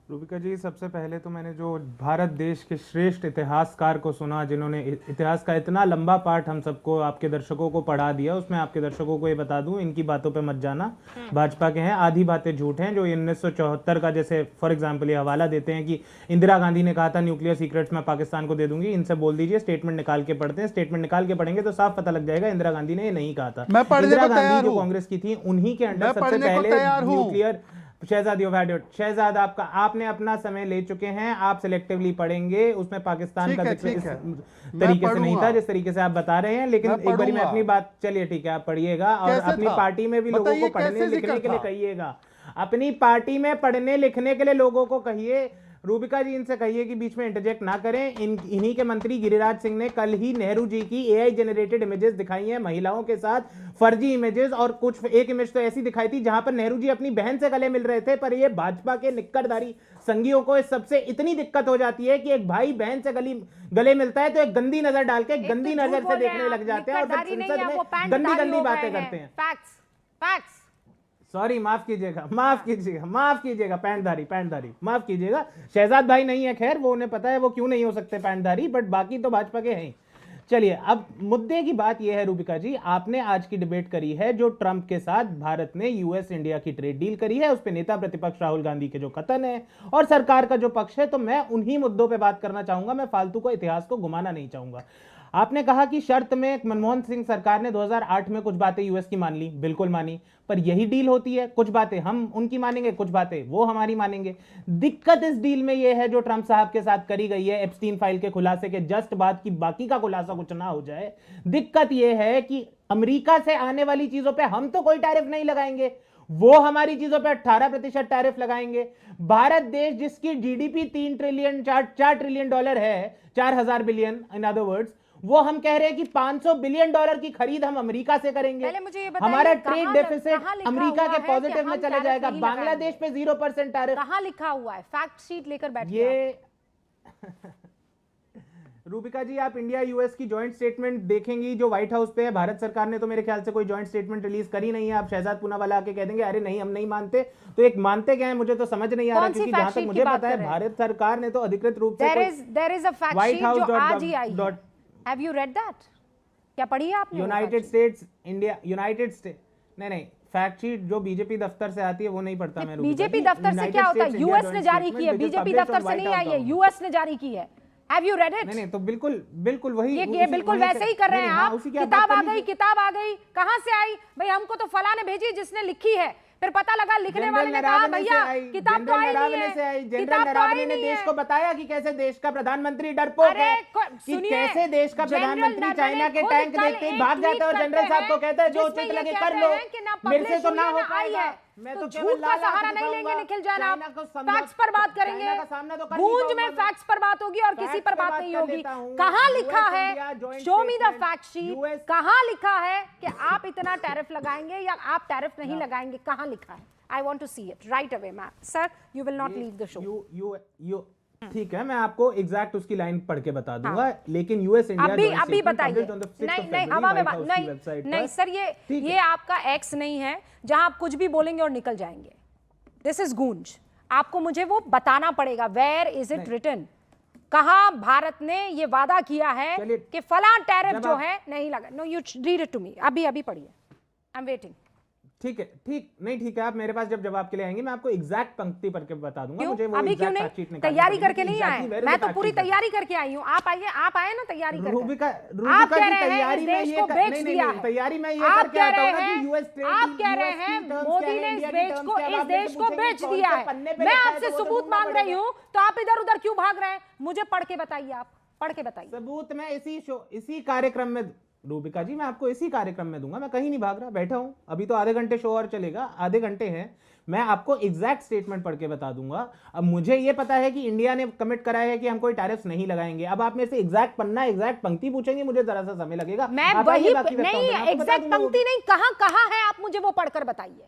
रूबिका जी, सबसे पहले तो मैंने जो भारत देश के श्रेष्ठ इतिहासकार को सुना, जिन्होंने इतिहास का इतना लंबा पाठ हम सबको, आपके दर्शकों को पढ़ा दिया, उसमें आपके दर्शकों को ये बता दूं, इनकी बातों पे मत जाना। भाजपा के हैं, आधी बातें झूठ हैं। जो 1974 का जैसे फॉर एग्जांपल ये हवाला देते हैं कि इंदिरा गांधी ने कहा था न्यूक्लियर सीक्रेट्स मैं पाकिस्तान को दे दूंगी, इनसे बोल दीजिए स्टेटमेंट निकाल के पढ़ते हैं। स्टेटमेंट निकाल के पढ़ेंगे तो साफ पता लग जाएगा इंदिरा गांधी ने ये नहीं कहा था। इंदिरा गांधी जो कांग्रेस की थी, उन्हीं के अंडर सबसे पहले न्यूक्लियर शहजाद आपने अपना समय ले चुके हैं, आप सिलेक्टिवली पढ़ेंगे, उसमें पाकिस्तान का जिक्र इस तरीके से नहीं था जिस तरीके से आप बता रहे हैं। लेकिन एक बार मैं अपनी बात, चलिए ठीक है, आप पढ़िएगा और अपनी पार्टी में भी लोगों को पढ़ने लिखने के लिए कहिएगा। अपनी पार्टी में पढ़ने लिखने के लिए लोगों को कहिए। रूबिका जी, इनसे कहिए कि बीच में इंटरजेक्ट ना करें। इन्हीं के मंत्री गिरिराज सिंह ने कल ही नेहरू जी की एआई जनरेटेड इमेजेस दिखाई हैं महिलाओं के साथ, फर्जी इमेजेस, और कुछ एक इमेज तो ऐसी दिखाई थी जहां पर नेहरू जी अपनी बहन से गले मिल रहे थे। पर ये भाजपा के निक्करधारी संगियों को इस सबसे इतनी दिक्कत हो जाती है कि एक भाई बहन से गले मिलता है तो एक गंदी नजर डाल के गंदी नजर से देखने लग जाते हैं और फिर संसद में गंदी गंदी बातें करते हैं। फैक्ट्स। सॉरी, माफ कीजिएगा, पैंटधारी माफ कीजिएगा। शहजाद भाई नहीं है, खैर वो उन्हें पता है वो क्यों नहीं हो सकते पैंटधारी, बट बाकी तो भाजपा के हैं। चलिए, अब मुद्दे की बात यह है रूबिका जी, आपने आज की डिबेट करी है जो ट्रंप के साथ भारत ने यूएस इंडिया की ट्रेड डील करी है, उस पे नेता प्रतिपक्ष राहुल गांधी के जो कथन है और सरकार का जो पक्ष है, तो मैं उन्हीं मुद्दों पे बात करना चाहूंगा। मैं फालतू को इतिहास को घुमाना नहीं चाहूंगा। आपने कहा कि शर्त में मनमोहन सिंह सरकार ने 2008 में कुछ बातें यूएस की मान ली, बिल्कुल मानी, पर यही डील होती है, कुछ बातें हम उनकी मानेंगे, कुछ बातें वो हमारी मानेंगे। दिक्कत इस डील में यह है जो ट्रंप साहब के साथ करी गई है, एप्स्टीन फाइल के खुलासे के जस्ट बाद की बाकी का खुलासा कुछ ना हो जाए। दिक्कत यह है कि अमेरिका से आने वाली चीजों पर हम तो कोई टैरिफ नहीं लगाएंगे, वो हमारी चीजों पर 18% टैरिफ लगाएंगे। भारत देश जिसकी जीडीपी 3 ट्रिलियन 4 ट्रिलियन डॉलर है, 4000 बिलियन इन अदर वर्ड्स, वो हम कह रहे हैं कि 500 बिलियन डॉलर की खरीद हम अमेरिका से करेंगे। हमारा ट्रेड डेफिसिट अमेरिका के पॉजिटिव में चले जाएगा। बांग्लादेश पे 0% टैरिफ। कहां लिखा हुआ है? फैक्ट शीट लेकर बैठिए। ये रूबिका जी, आप इंडिया यूएस की जॉइंट स्टेटमेंट देखेंगी जो व्हाइट हाउस पे है। भारत सरकार ने तो मेरे ख्याल से कोई जॉइंट स्टेटमेंट रिलीज करी नहीं है। आप शहजाद पूनावाला आके कह देंगे अरे नहीं हम नहीं मानते, तो एक मानते क्या है मुझे तो समझ नहीं आ रहा, क्योंकि जहां तक मुझे पता है भारत सरकार ने तो अधिकृत रूप से white house Have you read that? क्या पढ़ी है आपने? United states India, United state नहीं, फैक्ट शीट जो बीजेपी दफ्तर से आती है वो नहीं पढ़ता मैं। बीजेपी दफ्तर से क्या होता है? यूएस ने जारी की है, बीजेपी दफ्तर से नहीं आई है, यूएस ने जारी की है। Have you read it? नहीं, तो बिल्कुल वही, ये बिल्कुल वैसे ही कर रहे हैं आप। किताब आ गई, कहां से आई भाई? हमको तो फला ने भेजी जिसने लिखी है, फिर पता लगा लिखने वाले ने कहा भैया किताब तो आई नहीं है। जनरल नरावने ने देश को बताया कि कैसे देश का प्रधानमंत्री डरपोक है, कि कैसे देश का प्रधानमंत्री चाइना के टैंक देखते ही भाग जाता है और जनरल साहब को कहता है जो उचित लगे कर लो, मेरे से तो ना हो पाएगा। मैं तो झूठ का सहारा नहीं लेंगे निखिल जैन, आप फैक्ट्स पर बात करेंगे। गूंज में फैक्ट्स पर बात होगी और किसी पर बात नहीं होगी। कहां लिखा है? Show me the fact sheet. कहां लिखा है कि आप इतना टैरिफ लगाएंगे या आप टैरिफ नहीं लगाएंगे? कहां लिखा है? I want to see it right away, ma'am. Sir, you will not leave the show. ठीक है, मैं आपको एग्जैक्ट उसकी लाइन पढ़ के बता दूंगा। लेकिन यूएस इंडिया अभी बताइए। नहीं हवा में बात नहीं सर, ये आपका एक्स नहीं है जहां आप कुछ भी बोलेंगे और निकल जाएंगे। दिस इज गूंज। आपको मुझे वो बताना पड़ेगा, वेयर इज इट रिटन? कहां भारत ने ये वादा किया है कि फलां टैरिफ जो है नहीं लगा? No, you read it to me. अभी पढ़िए, आई एम वेटिंग। ठीक है, आप मेरे पास जब जवाब के लिए आएंगे मैं आपको एग्जैक्ट पंक्ति पढ़ के बता दूंगा। मुझे वो अभी क्यों नहीं? तैयारी करके नहीं आए? मैं तो पूरी तैयारी करके आई हूँ। आप आए ना तैयारी करके। रूबिका आप कह रहे हैं देश को बेच दिया है। तैयारी में ये आप कह रहे हैं मोदी ने इस देश को बेच दिया है। मैं आपसे सबूत मांग रही हूँ, तो आप इधर उधर क्यों भाग रहे हैं? मुझे पढ़ के बताइए, आप पढ़ के बताइए। सबूत मैं इसी कार्यक्रम में, रूबिका जी, मैं आपको इसी कार्यक्रम में दूंगा। मैं कहीं नहीं भाग रहा, बैठा हूं। अभी तो आधे घंटे शो और चलेगा, आधे घंटे हैं। मैं आपको एग्जैक्ट स्टेटमेंट पढ़ के बता दूंगा। अब मुझे ये पता है कि इंडिया ने कमिट करा है कि हम कोई टैरिफ्स नहीं लगाएंगे। अब आप मेरे से एग्जैक्ट पन्ना, एग्जैक्ट पंक्ति पूछेंगे, मुझे जरा सा समय लगेगा। मैं वही नहीं, एग्जैक्ट पंक्ति नहीं, कहां है आप मुझे वो पढ़कर बताइए।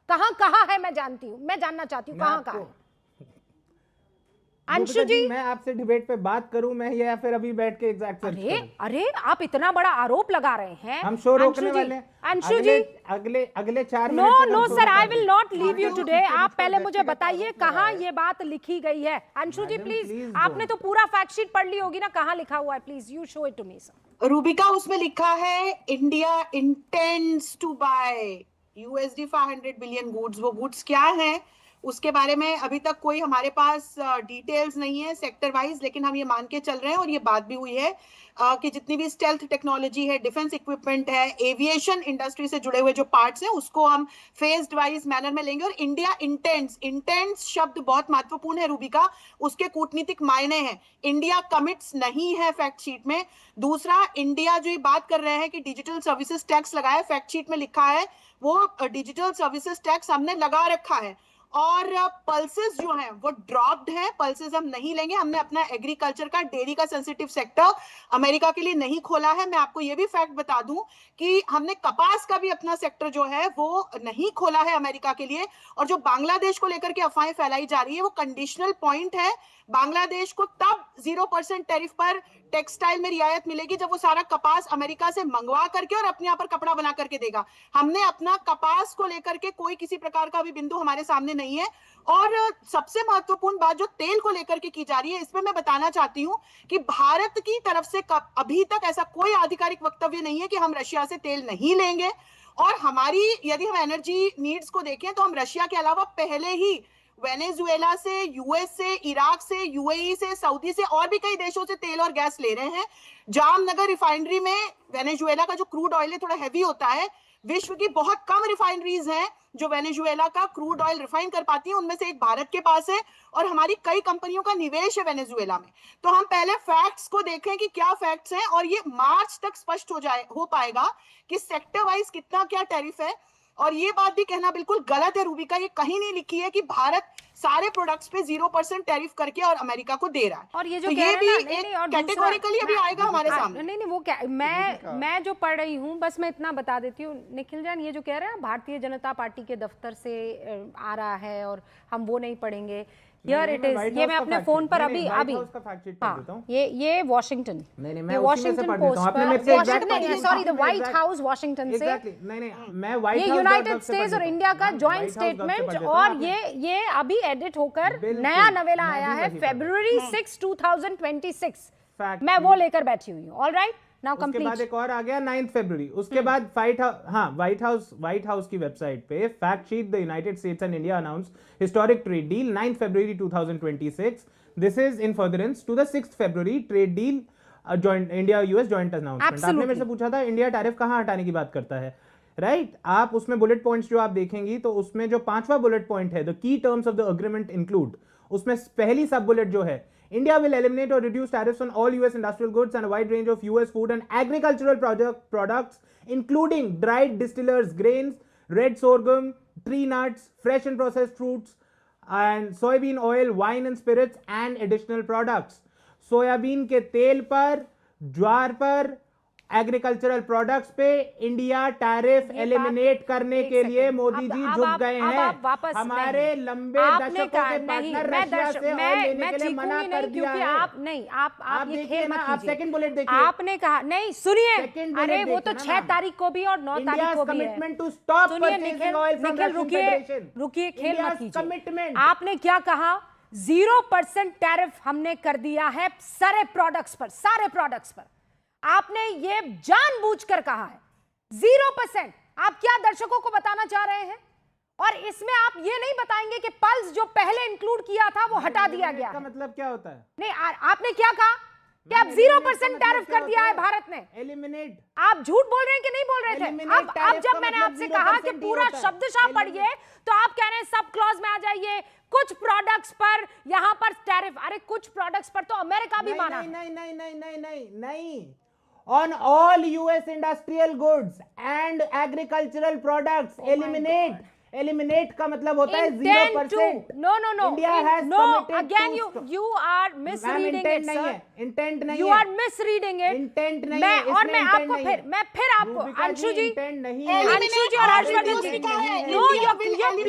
कहां है? मैं जानती हूं, मैं जानना चाहती हूं कहां है। अंशु जी, मैं आपसे डिबेट पे बात करूं मैं या फिर अभी बैठ के एग्जैक्ट सर्च करूं? अरे आप इतना बड़ा आरोप लगा रहे हैं। हम शो रोकने वाले हैं। अंशु जी, अगले 4 no minute no sir, I will not leave you today. आप पहले मुझे बताइए कहाँ ये बात लिखी गई है। अंशु जी प्लीज, आपने तो पूरा फैक्ट शीट पढ़ ली होगी ना, कहाँ लिखा हुआ है? Please you show it to me sir. Rubika, उसमें लिखा है India intends to buy USD 500 billion goods. वो गुड्स क्या है उसके बारे में अभी तक कोई हमारे पास डिटेल्स नहीं है सेक्टर वाइज, लेकिन हम ये मान के चल रहे हैं और ये बात भी हुई है कि जितनी भी स्टेल्थ टेक्नोलॉजी है, डिफेंस इक्विपमेंट है, एविएशन इंडस्ट्री से जुड़े हुए जो पार्ट्स हैं, उसको हम फेज्ड वाइज मैनर में लेंगे। और इंडिया इंटेंड्स शब्द बहुत महत्वपूर्ण है रूबिका, उसके कूटनीतिक मायने हैं। इंडिया कमिट्स नहीं है फैक्ट शीट में। दूसरा, इंडिया जो ये बात कर रहे हैं कि डिजिटल सर्विसेज टैक्स लगाए, फैक्ट शीट में लिखा है वो डिजिटल सर्विसेज टैक्स हमने लगा रखा है। और पल्सेस जो हैं वो ड्रॉप्ड हैं, पल्सेस हम नहीं लेंगे। हमने अपना एग्रीकल्चर का, डेयरी का सेंसिटिव सेक्टर अमेरिका के लिए नहीं खोला है। मैं आपको ये भी फैक्ट बता दूं कि हमने कपास का भी अपना सेक्टर जो है वो नहीं खोला है अमेरिका के लिए। और जो बांग्लादेश को लेकर के अफवाहें फैलाई जा रही है वो कंडीशनल पॉइंट है। बांग्लादेश को तब 0% टैरिफ पर टेक्सटाइल में रियायत मिलेगी जब वो सारा कपास अमेरिका से मंगवा करके और अपने यहाँ पर कपड़ा बना करके देगा। हमने अपना कपास को लेकर के कोई किसी प्रकार का भी बिंदु हमारे सामने नहीं है। और सबसे महत्वपूर्ण बात जो तेल को लेकर के की जा रही है, इसमें मैं बताना चाहती हूं कि भारत की तरफ से अभी तक ऐसा कोई आधिकारिक वक्तव्य नहीं है कि हम रशिया से तेल नहीं लेंगे। और हमारी यदि हम एनर्जी नीड्स को देखें तो हम रशिया के अलावा पहले ही वेनेजुएला से, यूएस से, इराक से, यूएई से, सऊदी से और भी कई देशों से तेल और गैस ले रहे हैं। जामनगर रिफाइनरी में वेनेजुएला का जो क्रूड ऑयल है थोड़ा हैवी होता है। विश्व की बहुत कम रिफाइनरीज हैं जो वेनेजुएला का क्रूड ऑयल रिफाइन कर पाती हैं, उनमें से एक भारत के पास है और हमारी कई कंपनियों का निवेश है वेनेजुएला में। तो हम पहले फैक्ट्स को देखें कि क्या फैक्ट्स हैं और ये मार्च तक स्पष्ट हो पाएगा कि सेक्टर वाइज कितना क्या टैरिफ है। और ये बात भी कहना बिल्कुल गलत है रूबिका, ये कहीं नहीं लिखी है कि भारत सारे प्रोडक्ट्स पे 0% टैरिफ करके और अमेरिका को दे रहा है। और ये जो तो कह ये भी रहे हैं ना, कैटेगोरिकली अभी आएगा हमारे सामने। नहीं वो क्या, मैं जो पढ़ रही हूँ बस मैं इतना बता देती हूँ निखिल जान, ये जो कह रहे हैं भारतीय जनता पार्टी के दफ्तर से आ रहा है और हम वो नहीं पढ़ेंगे। Here it is, ये मैं अपने फोन पर अभी ये वॉशिंगटन, मैं वॉशिंगटन पोस्ट पर, sorry the white house Washington से, मैं व्हाइट ये यूनाइटेड स्टेट्स और इंडिया का जॉइंट स्टेटमेंट, और ये अभी एडिट होकर नया नवेला आया है February 6, 2026। मैं वो लेकर बैठी हुई हूँ। Alright, now complete. उसके बाद एक और आ गया 9 फरवरी। उसके बाद व्हाइट हाउस की वेबसाइट पे fact sheet, the United States and India announce historic trade deal 9 February 2026। This is in furtherance to the 6 February trade deal joint India US joint announcement. आपने मेरे से पूछा था इंडिया टैरिफ कहां हटाने की बात करता है, राइट? आप उसमें बुलेट पॉइंट्स जो आप देखेंगी तो उसमें जो 5वां बुलेट पॉइंट है, the key terms of the agreement include, उसमें पहली सब बुलेट जो है, India will eliminate or reduce tariffs on all US industrial goods and a wide range of US food and agricultural products, including dried distillers grains, red sorghum, tree nuts, fresh and processed fruits, and soybean oil, wine and spirits, and additional products. Soybean के तेल पर, ज्वार पर, agricultural products पे India tariff eliminate करने के लिए मोदी जी झुक गए हैं। हमारे लंबे दशकों के पार्टनर रशिया से ऑयल लेने के लिए मना कर दिया है। आप ये खेल मत कीजिए। आप सेकंड बुलेट देखिए। आपने कहा नहीं, सुनिए, अरे वो तो 6 तारीख को भी और 9 तारीख को भी है। Commitment to stop purchasing oil from Russian Federation. रुकिए, खेल मत कीजिए। आपने क्या कहा? 0% टैरिफ हमने कर दिया है सारे प्रोडक्ट्स पर। आपने ये जानबूझकर कहा है 0%। आप क्या दर्शकों को बताना चाह रहे हैं? और इसमें आप ये नहीं बताएंगे कि पल्स जो पहले इंक्लूड किया था वो हटा दिया गया है। मतलब क्या होता है? नहीं, आपने क्या कहा कि अब 0% टैरिफ कर दिया है भारत ने। एलिमिनेट। आप झूठ बोल रहे हैं कि नहीं बोल रहे थे? अब जब मैंने आपसे कहा कि पूरा शब्दशाह पढ़िए तो आप कह रहे हैं सब क्लॉज में आ जाइए, कुछ प्रोडक्ट्स पर यहां पर टैरिफ। अरे कुछ प्रोडक्ट्स पर तो अमेरिका भी माना। नहीं, on all US industrial goods and agricultural products, eliminate का मतलब होता है 0%। No, India has again you are misreading it, sir. Intent नहीं है। You are misreading it. Intent नहीं है। और मैं आपको अंशु जी और हर्षवर्धन जी, No,